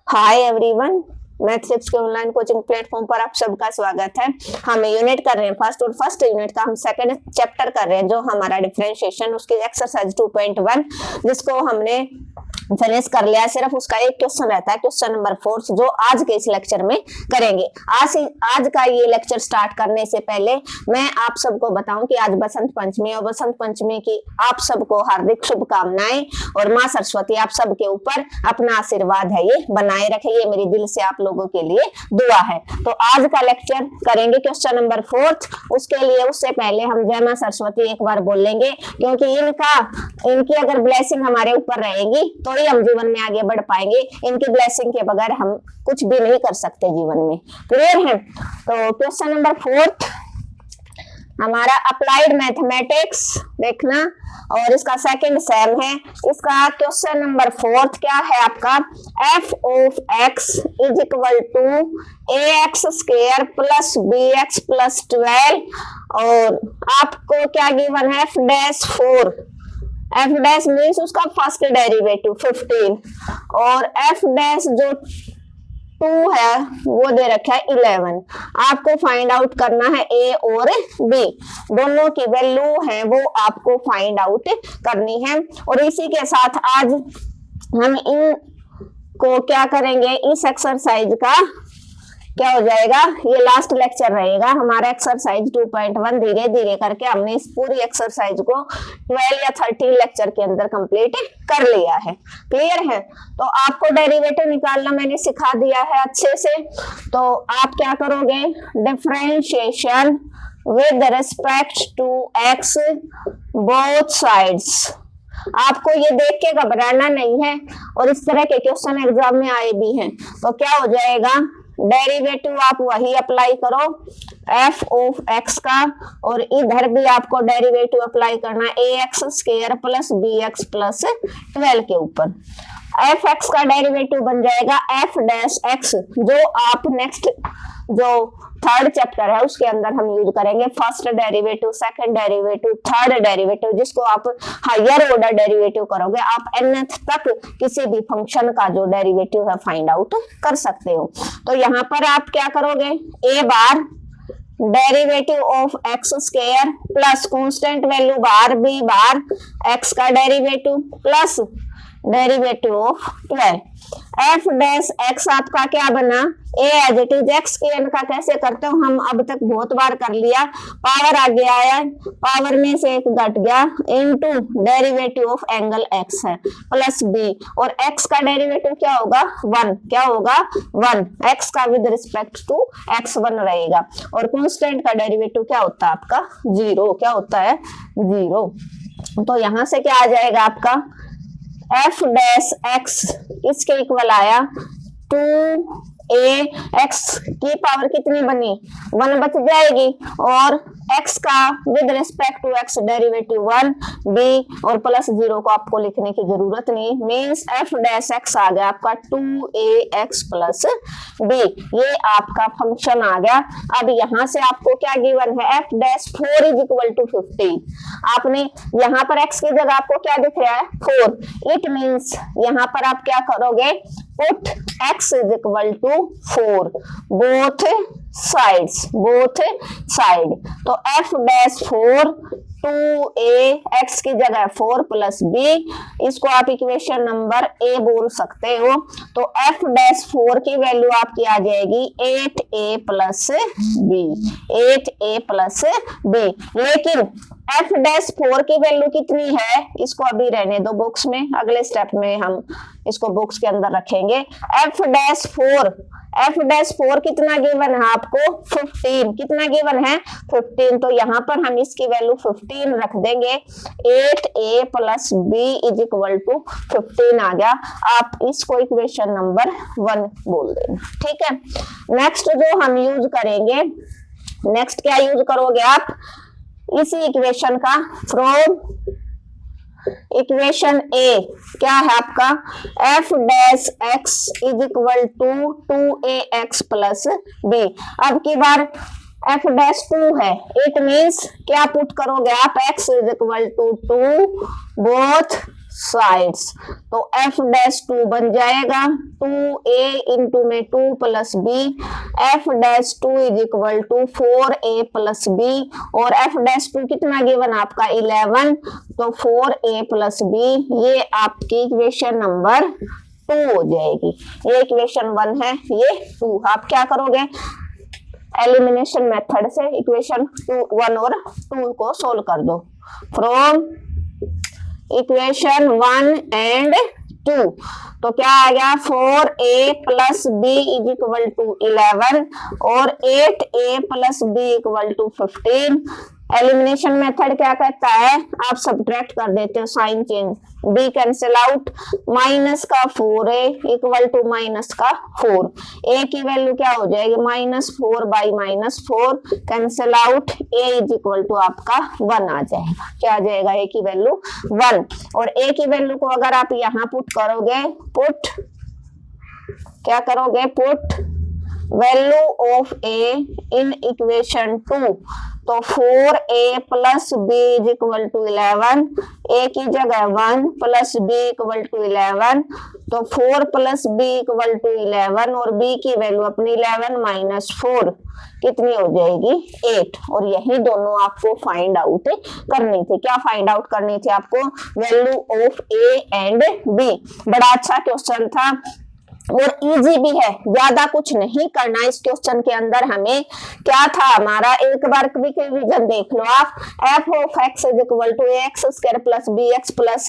Hi everyone, math six के online coaching platform पर आप सबका स्वागत है। हम यूनिट कर रहे हैं फर्स्ट यूनिट का हम सेकंड चैप्टर कर रहे हैं जो हमारा डिफरेंशिएशन उसकी एक्सरसाइज 2.1 जिसको हमने फिनिश कर लिया है। सिर्फ उसका एक क्वेश्चन रहता है, क्वेश्चन नंबर 4 जो आज के इस लेक्चर में करेंगे। आज का ये लेक्चर स्टार्ट करने से पहले मैं आप सबको बताऊं कि आज बसंत पंचमी और बसंत पंचमी की आप सबको हार्दिक शुभकामनाएं और माँ सरस्वती आप सबके ऊपर अपना आशीर्वाद है ये बनाए रखे, ये मेरी दिल से आप लोगों के लिए दुआ है। तो आज का लेक्चर करेंगे क्वेश्चन नंबर 4। उससे पहले हम जय माँ सरस्वती एक बार बोल लेंगे, क्योंकि इनकी अगर ब्लेसिंग हमारे ऊपर रहेगी तो ही हम जीवन में आगे बढ़ पाएंगे। इनकी ब्लेसिंग के बगैर हम कुछ भी नहीं कर सकते जीवन में। क्लियर है? तो क्वेश्चन नंबर 4 हमारा अप्लाइड मैथमेटिक्स देखना और इसका सेकंड सेम है। इसका क्वेश्चन नंबर 4 क्या है आपका, f of x is equal to ax square plus bx plus 12 और आपको क्या गिवन है f dash 4। f dash means उसका फर्स्ट डेरिवेटिव 15 और f डैश जो 2 है वो दे रखा है 11। आपको फाइंड आउट करना है a और b, दोनों की वैल्यू है वो आपको फाइंड आउट करनी है। और इसी के साथ आज हम इन को क्या करेंगे, इस एक्सरसाइज का क्या हो जाएगा, ये लास्ट लेक्चर रहेगा हमारा एक्सरसाइज 2.1। धीरे धीरे करके हमने इस पूरी एक्सरसाइज को 12 या 13 लेक्चर के अंदर कंप्लीट कर लिया है। क्लियर है? तो आपको डेरिवेटिव निकालना मैंने सिखा दिया है अच्छे से। तो आप क्या करोगे, differentiation with respect to x both sides. आपको ये देख के घबराना नहीं है और इस तरह के क्वेश्चन एग्जाम में आए भी हैं। तो क्या हो जाएगा, डेरिवेटिव आप वही अप्लाई करो f ऑफ x का और इधर भी आपको डेरिवेटिव अप्लाई करना है ax square plus bx plus 12 के ऊपर। f(x) का डेरिवेटिव बन जाएगा f डैश x, जो आप नेक्स्ट जो थर्ड चैप्टर है उसके अंदर हम यूज करेंगे। First derivative, second derivative, third derivative, जिसको आप हायर ऑर्डर डेरिवेटिव करोगे आप nth तक किसी भी फंक्शन का जो डेरिवेटिव है फाइंड आउट कर सकते हो। तो यहाँ पर आप क्या करोगे, a बार derivative of x square plus constant value बार b बार x का derivative plus derivative of 12। f dash x आपका क्या बना, a as it is x के n का कैसे करते हो हम अब तक बहुत बार कर लिया। पावर आगे आया, पावर में से एक घट गया into derivative of angle x है प्लस b और x का डेरिवेटिव क्या होगा 1, क्या होगा 1, x का विद रिस्पेक्ट टू x1 रहेगा और कांस्टेंट का डेरिवेटिव क्या होता है आपका 0, क्या होता है 0। तो यहां से क्या आ जाएगा आपका f डैश x किसके इक्वल आया 2ax की पावर कितनी बनी 1 बच जाएगी और x का with respect to x derivative 1 b और प्लस 0 को आपको लिखने की जरूरत नहीं। मींस f डैश x आ गया आपका 2ax प्लस b, ये आपका फंक्शन आ गया। अब यहाँ से आपको क्या गिवन है f dash 4 is equal to 15। आपने यहाँ पर x की जगह आपको क्या दिख रहा है 4। इट मींस यहाँ पर आप क्या करोगे, put x is equal to 4 both side. तो f डैश 4 2ax की जगह 4 प्लस b, इसको आप इक्वेशन नंबर a बोल सकते हो। तो f डैश 4 की वैल्यू आपकी आ जाएगी 8a plus b, 8a plus b। लेकिन f डैश 4 की वैल्यू कितनी है इसको अभी रहने दो बॉक्स में, अगले स्टेप में हम इसको बॉक्स के अंदर रखेंगे। f डैश 4 कितना गिवन है आपको 15, कितना गिवन है 15। तो यहाँ पर हम इसकी वैल्यू 15 रख देंगे, 8a plus b is equal to 15 आ गया। आप इसको इक्वेशन नंबर 1 बोल देना, ठीक है। नेक्स्ट जो हम यूज करेंगे, नेक्स्ट क्या यूज करोगे आप, इसी इक्वेशन का फ्रॉम इक्वेशन ए क्या है आपका f dash x is equal to 2ax plus b। अब की बार f डैश 2 है, इट मींस क्या पुट करोगे आप x is equal to 2 both sides. तो f'2 बन जाएगा 2a इंटू में 2 plus B, f'2 is equal to 4a plus B, और f'2 कितना गिवन आपका 11, तो 4a प्लस बी, ये आपकी इक्वेशन नंबर 2 हो जाएगी। ये इक्वेशन 1 है, ये 2। आप क्या करोगे, एलिमिनेशन मेथड से इक्वेशन 1 और 2 को सोल्व कर दो। फ्रॉम इक्वेशन 1 एंड 2 तो क्या आ गया, 4a plus B is equal to 11 और 8a plus B equal to 15। Elimination method क्या कहता है, आप सब्ट्रैक्ट कर देते हो, sign change, b cancel out, minus का 4a इक्वल टू माइनस का 4, a की वैल्यू क्या हो जाएगी, -4 by -4 cancel out, a is equal to आपका 1 आ जाएगा। क्या आ जाएगा, a की वैल्यू 1, और a की वैल्यू को अगर आप यहाँ पुट करोगे, पुट क्या करोगे, put value of a in equation 2, तो 4a plus B is equal to 11, a की जगह 1 प्लस b इक्वल टू 11, तो 4 प्लस b इक्वल टू 11, और b की वैल्यू अपनी 11 माइनस 4 कितनी हो जाएगी, 8। और यही दोनों आपको फाइंड आउट करनी थी। क्या फाइंड आउट करनी थी आपको, value of a and b। बड़ा अच्छा क्वेश्चन था और इजी भी है, ज्यादा कुछ नहीं करना इस क्वेश्चन के अंदर। हमें क्या था, हमारा एक बार क्विक रिवीजन देख लो आप, f of x is equal to ax square plus bx plus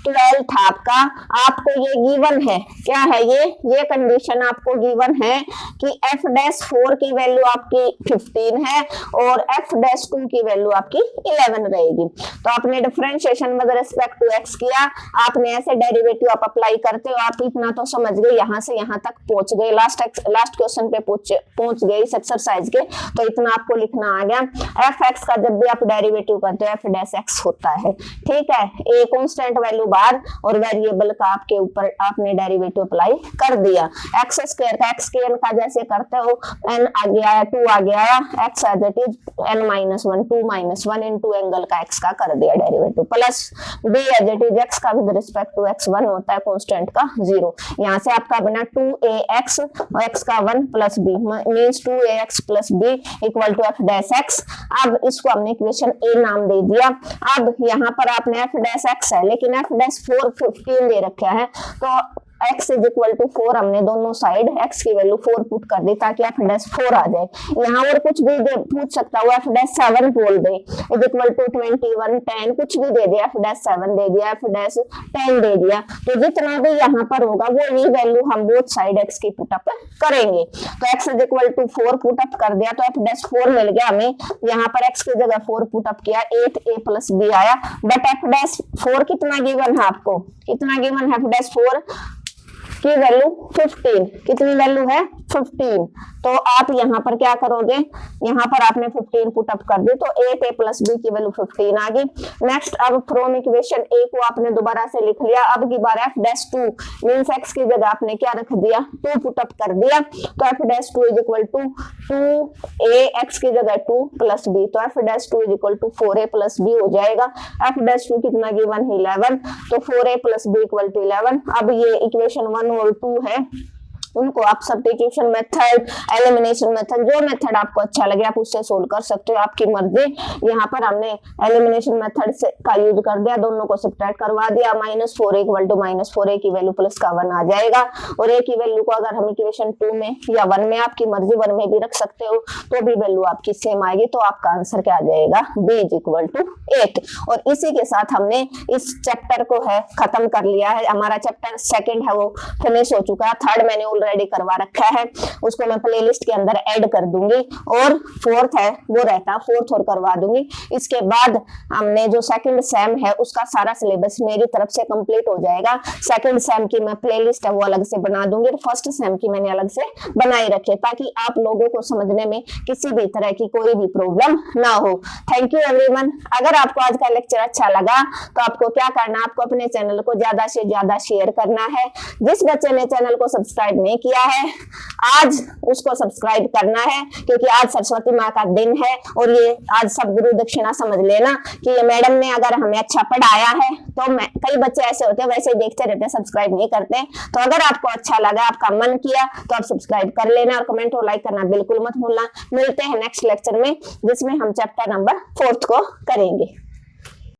12 था आपका। आपको ये गिवन है, क्या है ये कंडीशन आपको गिवन है कि f'4 की वैल्यू आपकी 15 है और f'2 की वैल्यू आपकी 11 रहेगी। तो आपने differentiation with respect to x किया, आपने ऐसे डेरिवेटिव आप अप्लाई करते हो, आप इतना तो समझ गए, यहाँ से यहाँ तक पहुंच गए, लास्ट क्वेश्चन पे पहुंच गए इस एक्सरसाइज के, तो इतना आपको लिखना आ गया। f(x) का जब भी आप डेरिवेटिव करते हो f'(x) होता है, ठीक है। a कांस्टेंट वैल्यू बार और वेरिएबल का आपके ऊपर आपने डेरिवेटिव अप्लाई कर दिया। x स्क्वायर का x के n का जैसे करते हो, n आगे आया 2 आगे आया, x as it is n-1 2-1 into angle का x का कर दिया derivative, plus b as it is x का विद रिस्पेक्ट टू x1 होता है कांस्टेंट का 0। यहाँ से आपका बना 2ax और x का 1 plus b means 2ax plus b equal to f'(x)। अब इसको हमने इक्वेशन a नाम दे दिया। अब यहाँ पर आपने f'(x) है, लेकिन f'4 15 दे रखा है, तो x इज इक्वल टू 4 हमने दोनों साइड x की वैल्यू 4 पुट कर दी ताकि f'4 आ जाए। यहाँ और कुछ भी पूछ सकता है, f'7 बोल दे इज इक्वल टू 21 10 कुछ भी दे दिया, f'7 दे दिया, f'10 दे दिया, तो जितना भी यहाँ पर होगा वो ये वैल्यू हम बोथ साइड x की पुट अप करेंगे। तो x is equal to 4 put up कर दिया, तो f'4 मिल गया हमें। यहाँ पर x की जगह 4 पुट अप किया, 8a प्लस b आया, बट f'4 कितना गिवन है आपको, कितना गिवन है, f'4 की वैल्यू 15, कितनी वैल्यू है 15। तो आप यहाँ पर क्या करोगे, यहाँ पर आपने 15 पुट अप कर दी, तो 8a प्लस b की वैल्यू 15 आ गई। नेक्स्ट, अब फ्रॉम इक्वेशन a को आपने दोबारा से लिख लिया। अब की बार f'2 मींस x की जगह आपने क्या रख दिया, 2 पुट अप कर दिया, तो f'2 is equal to 2a, x की जगह 2 प्लस b, तो f'2 is equal to 4a plus b हो जाएगा। f'2 कितना गिवन है 11, तो 4a plus b equal to 11। अब ये इक्वेशन 1 और 2 है, उनको आप सब्स्टिट्यूशन मेथड, एलिमिनेशन मेथड, जो मेथड आपको अच्छा लगे आप उससे सोल्व कर सकते हो, आपकी मर्जी। यहाँ पर हमने एलिमिनेशन मेथड से का यूज कर दिया, दोनों को सब्ट्रैक्ट करवा दिया, -4 इक्वल टू -4a की वैल्यू प्लस का 1 आ जाएगा। और a की वैल्यू को अगर हम इक्वेशन 2 में या 1 में, आपकी मर्जी 1 में भी रख सकते हो, तो भी वैल्यू आपकी सेम आएगी। तो आपका आंसर क्या आ जाएगा, b इज इक्वल टू 8। और इसी के साथ हमने इस चैप्टर को है खत्म कर लिया है। हमारा चैप्टर 2 है वो फिनिश हो चुका है, 3rd मैंने ऑलरेडी करवा रखा है, उसको मैं प्लेलिस्ट के अंदर ऐड कर दूंगी, और 4th है वो रहता, 4th और करवा दूंगी। इसके बाद हमने जो 2nd सेम है उसका सारा सिलेबस मेरी तरफ से कंप्लीट हो जाएगा। 2nd सेम की मैं प्लेलिस्ट है वो अलग से बना दूंगी, और 1st सेम की मैंने अलग से बनाई रखी है, ताकि आप लोगों को समझने में किसी भी तरह की कोई भी प्रॉब्लम ना हो। Thank you everyone. अगर आपको आज का लेक्चर अच्छा लगा तो आपको क्या करना, आपको अपने चैनल को ज्यादा से ज्यादा शेयर करना है। जिस बच्चे ने चैनल को सब्सक्राइब नहीं नहीं किया है आज उसको सब्सक्राइब करना है, क्योंकि आज सरस्वती माँ का दिन है। और ये आज सब गुरु दक्षिणा समझ लेना कि ये मैडम ने अगर हमें अच्छा पढ़ाया है तो कई बच्चे ऐसे होते हैं वैसे ही देखते रहते हैं, सब्सक्राइब नहीं करते। तो अगर आपको अच्छा लगा, आपका मन किया, तो आप सब्सक्राइब कर लेना और कमेंट और लाइक करना बिल्कुल मत भूलना। मिलते हैं नेक्स्ट लेक्चर में जिसमें हम चैप्टर नंबर 4 को करेंगे।